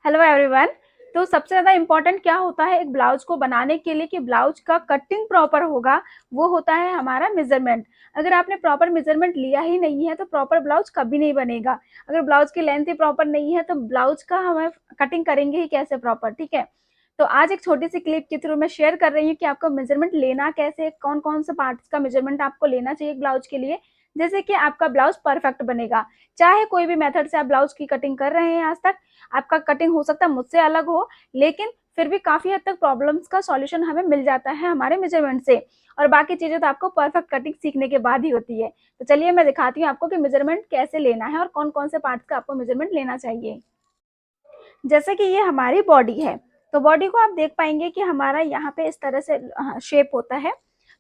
Hello everyone. तो सबसे ज़्यादा इम्पोर्टेंट क्या होता है एक ब्लाउज को बनाने के लिए कि ब्लाउज का कटिंग प्रॉपर होगा, वो होता है हमारा मेजरमेंट। अगर आपने प्रॉपर मेजरमेंट लिया ही नहीं है तो प्रॉपर ब्लाउज कभी नहीं बनेगा। अगर ब्लाउज की लेंथ ही प्रॉपर नहीं है तो ब्लाउज का हमें कटिंग करेंगे ही कैसे प्रॉपर, ठीक है। तो आज एक छोटी सी क्लिप के थ्रू मैं शेयर कर रही हूँ कि आपको मेजरमेंट लेना कैसे, कौन कौन से पार्ट्स का मेजरमेंट आपको लेना चाहिए ब्लाउज के लिए, जैसे कि आपका ब्लाउज परफेक्ट बनेगा। चाहे कोई भी मेथड से आप ब्लाउज की कटिंग कर रहे हैं आज तक, आपका कटिंग हो सकता है मुझसे अलग हो, लेकिन फिर भी काफ़ी हद तक प्रॉब्लम्स का सॉल्यूशन हमें मिल जाता है हमारे मेजरमेंट से। और बाकी चीज़ें तो आपको परफेक्ट कटिंग सीखने के बाद ही होती है। तो चलिए मैं दिखाती हूँ आपको कि मेजरमेंट कैसे लेना है और कौन-कौन से पार्ट्स का आपको मेजरमेंट लेना चाहिए। जैसे कि ये हमारी बॉडी है, तो बॉडी को आप देख पाएँगे कि हमारा यहाँ पे इस तरह से शेप होता है।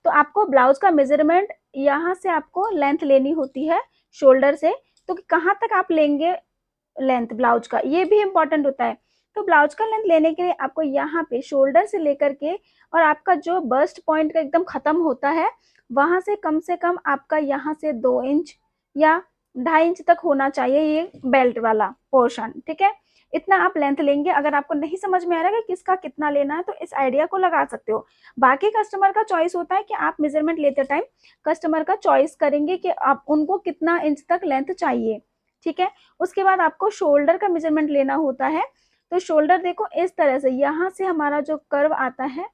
तो आपको ब्लाउज़ का मेजरमेंट यहाँ से आपको लेंथ लेनी होती है शोल्डर से, तो कहाँ तक आप लेंगे लेंथ ब्लाउज का, ये भी इम्पोर्टेंट होता है। तो ब्लाउज का लेंथ लेने के लिए आपको यहाँ पे शोल्डर से लेकर के और आपका जो बस्ट पॉइंट का एकदम खत्म होता है, वहां से कम आपका यहाँ से 2 इंच या 2.5 इंच तक होना चाहिए ये बेल्ट वाला पोर्शन, ठीक है। इतना आप लेंथ लेंगे। अगर आपको नहीं समझ में आ रहा है कि किसका कितना लेना है तो इस आइडिया को लगा सकते हो। बाकी कस्टमर का चॉइस होता है कि आप मेजरमेंट लेते टाइम कस्टमर का चॉइस करेंगे कि आप उनको कितना इंच तक लेंथ चाहिए, ठीक है। उसके बाद आपको शोल्डर का मेजरमेंट लेना होता है। तो शोल्डर देखो इस तरह से, यहाँ से हमारा जो कर्व आता है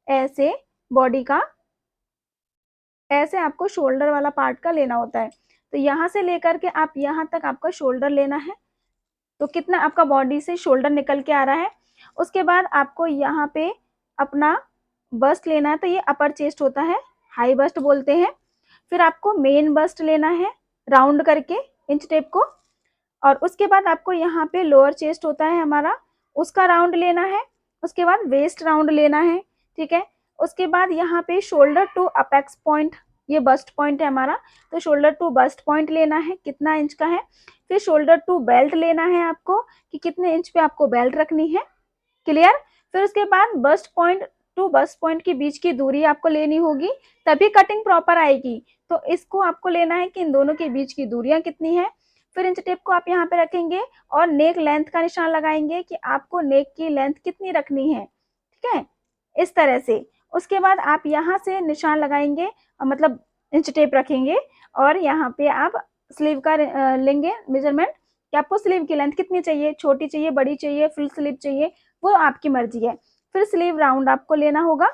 ऐसे बॉडी का, ऐसे आपको शोल्डर वाला पार्ट का लेना होता है। तो यहाँ से लेकर के आप यहाँ तक आपका शोल्डर लेना है। तो कितना आपका बॉडी से शोल्डर निकल के आ रहा है। उसके बाद आपको यहाँ पे अपना बस्ट लेना है, तो ये अपर चेस्ट होता है, हाई बस्ट बोलते हैं। फिर आपको मेन बस्ट लेना है राउंड करके इंच टेप को। और उसके बाद आपको यहाँ पे लोअर चेस्ट होता है हमारा, उसका राउंड लेना है। उसके बाद वेस्ट राउंड लेना है, ठीक है। उसके बाद यहाँ पे शोल्डर टू अपेक्स पॉइंट, ये बस्ट पॉइंट है हमारा, तो शोल्डर टू बस्ट पॉइंट लेना है कितना इंच का है। फिर शोल्डर टू बेल्ट लेना है आपको कि कितने इंच पे आपको बेल्ट रखनी है, क्लियर। फिर उसके बाद bast point two bast point के बीच की दूरी आपको लेनी होगी, तभी कटिंग प्रॉपर आएगी। तो इसको आपको लेना है कि इन दोनों के बीच की दूरियां कितनी है। फिर इंच टेप को आप यहाँ पे रखेंगे और नेक लेंथ का निशान लगाएंगे कि आपको नेक की लेंथ कितनी रखनी है, ठीक है, इस तरह से। उसके बाद आप यहाँ से निशान लगाएंगे, मतलब इंच टेप रखेंगे और यहाँ पे आप स्लीव का लेंगे मेजरमेंट कि आपको स्लीव की लेंथ कितनी चाहिए, छोटी चाहिए, बड़ी चाहिए, फुल स्लीव चाहिए, वो आपकी मर्जी है। फिर स्लीव राउंड आपको लेना होगा।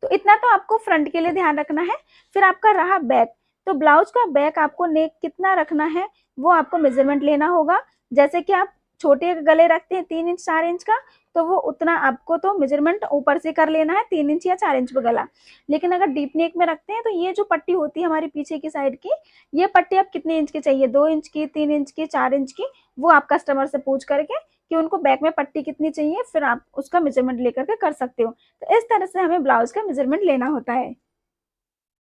तो इतना तो आपको फ्रंट के लिए ध्यान रखना है। फिर आपका रहा बैक, तो ब्लाउज का बैक आपको नेक कितना रखना है वो आपको मेजरमेंट लेना होगा। जैसे कि आप छोटे गले रखते हैं 3 इंच 4 इंच का, तो वो उतना आपको तो मेजरमेंट ऊपर से कर लेना है 3 इंच या 4 इंच पे गला। लेकिन अगर डीप नेक में रखते हैं तो ये जो पट्टी होती है हमारी पीछे की साइड की, ये पट्टी आप कितने इंच की चाहिए, 2 इंच की, 3 इंच की, 4 इंच की, वो आप कस्टमर से पूछ करके कि उनको बैक में पट्टी कितनी चाहिए, फिर आप उसका मेजरमेंट लेकर के कर सकते हो। तो इस तरह से हमें ब्लाउज का मेजरमेंट लेना होता है।